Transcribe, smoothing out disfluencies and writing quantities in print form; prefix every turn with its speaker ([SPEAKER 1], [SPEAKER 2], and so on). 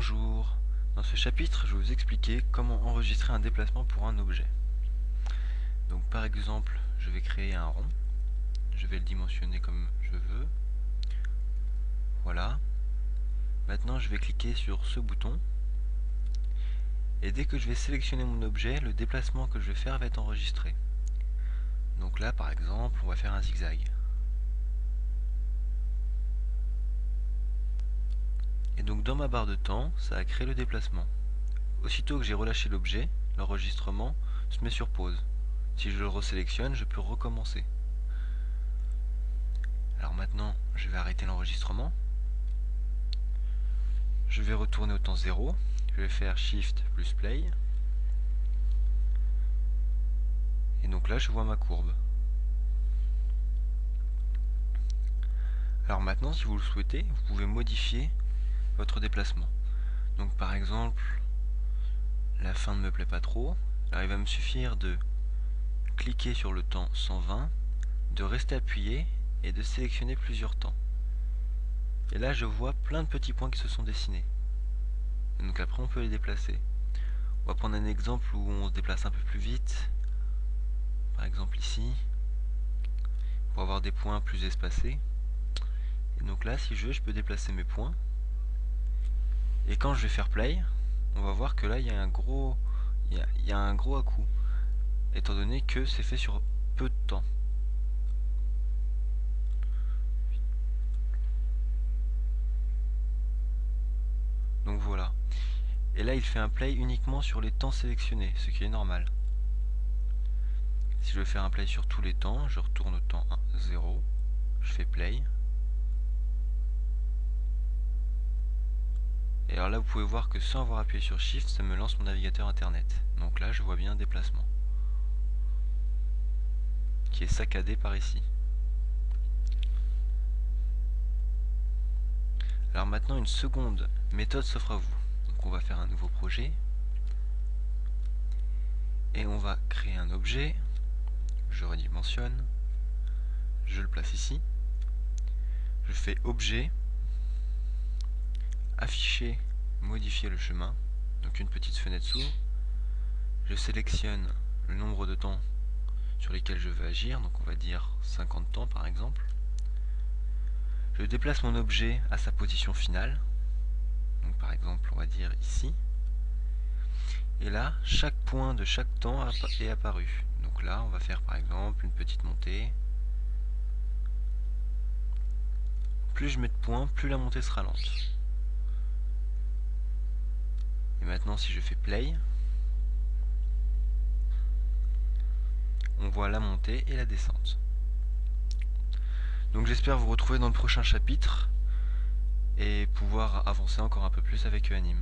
[SPEAKER 1] Bonjour, dans ce chapitre je vais vous expliquer comment enregistrer un déplacement pour un objet. Donc par exemple, je vais créer un rond, je vais le dimensionner comme je veux. Voilà. Maintenant je vais cliquer sur ce bouton. Et dès que je vais sélectionner mon objet, le déplacement que je vais faire va être enregistré. Donc là par exemple, on va faire un zigzag. Et donc dans ma barre de temps, ça a créé le déplacement. Aussitôt que j'ai relâché l'objet, l'enregistrement se met sur pause. Si je le resélectionne, je peux recommencer. Alors maintenant, je vais arrêter l'enregistrement. Je vais retourner au temps 0. Je vais faire Shift plus Play. Et donc là, je vois ma courbe. Alors maintenant, si vous le souhaitez, vous pouvez modifier votre déplacement. Donc par exemple, la fin ne me plaît pas trop. Alors il va me suffire de cliquer sur le temps 120, de rester appuyé et de sélectionner plusieurs temps. Et là, je vois plein de petits points qui se sont dessinés. Et donc après, on peut les déplacer. On va prendre un exemple où on se déplace un peu plus vite. Par exemple ici, pour avoir des points plus espacés. Et donc là, si je veux, je peux déplacer mes points. Et quand je vais faire play, on va voir que là, il y a un gros à-coup, étant donné que c'est fait sur peu de temps. Donc voilà. Et là, il fait un play uniquement sur les temps sélectionnés, ce qui est normal. Si je veux faire un play sur tous les temps, je retourne au temps 1, 0, je fais play. Et alors là, vous pouvez voir que sans avoir appuyé sur Shift, ça me lance mon navigateur internet. Donc là, je vois bien un déplacement qui est saccadé par ici. Alors maintenant, une seconde méthode s'offre à vous. Donc on va faire un nouveau projet. Et on va créer un objet. Je redimensionne. Je le place ici. Je fais objet, afficher, modifier le chemin. Donc une petite fenêtre s'ouvre. Je sélectionne le nombre de temps sur lesquels je veux agir. Donc on va dire 50 temps par exemple. Je déplace mon objet à sa position finale. Donc par exemple, on va dire ici. Et là, chaque point de chaque temps est apparu. Donc là, on va faire par exemple une petite montée. Plus je mets de points, plus la montée sera lente. Et maintenant, si je fais play, on voit la montée et la descente. Donc j'espère vous retrouver dans le prochain chapitre et pouvoir avancer encore un peu plus avec Anime.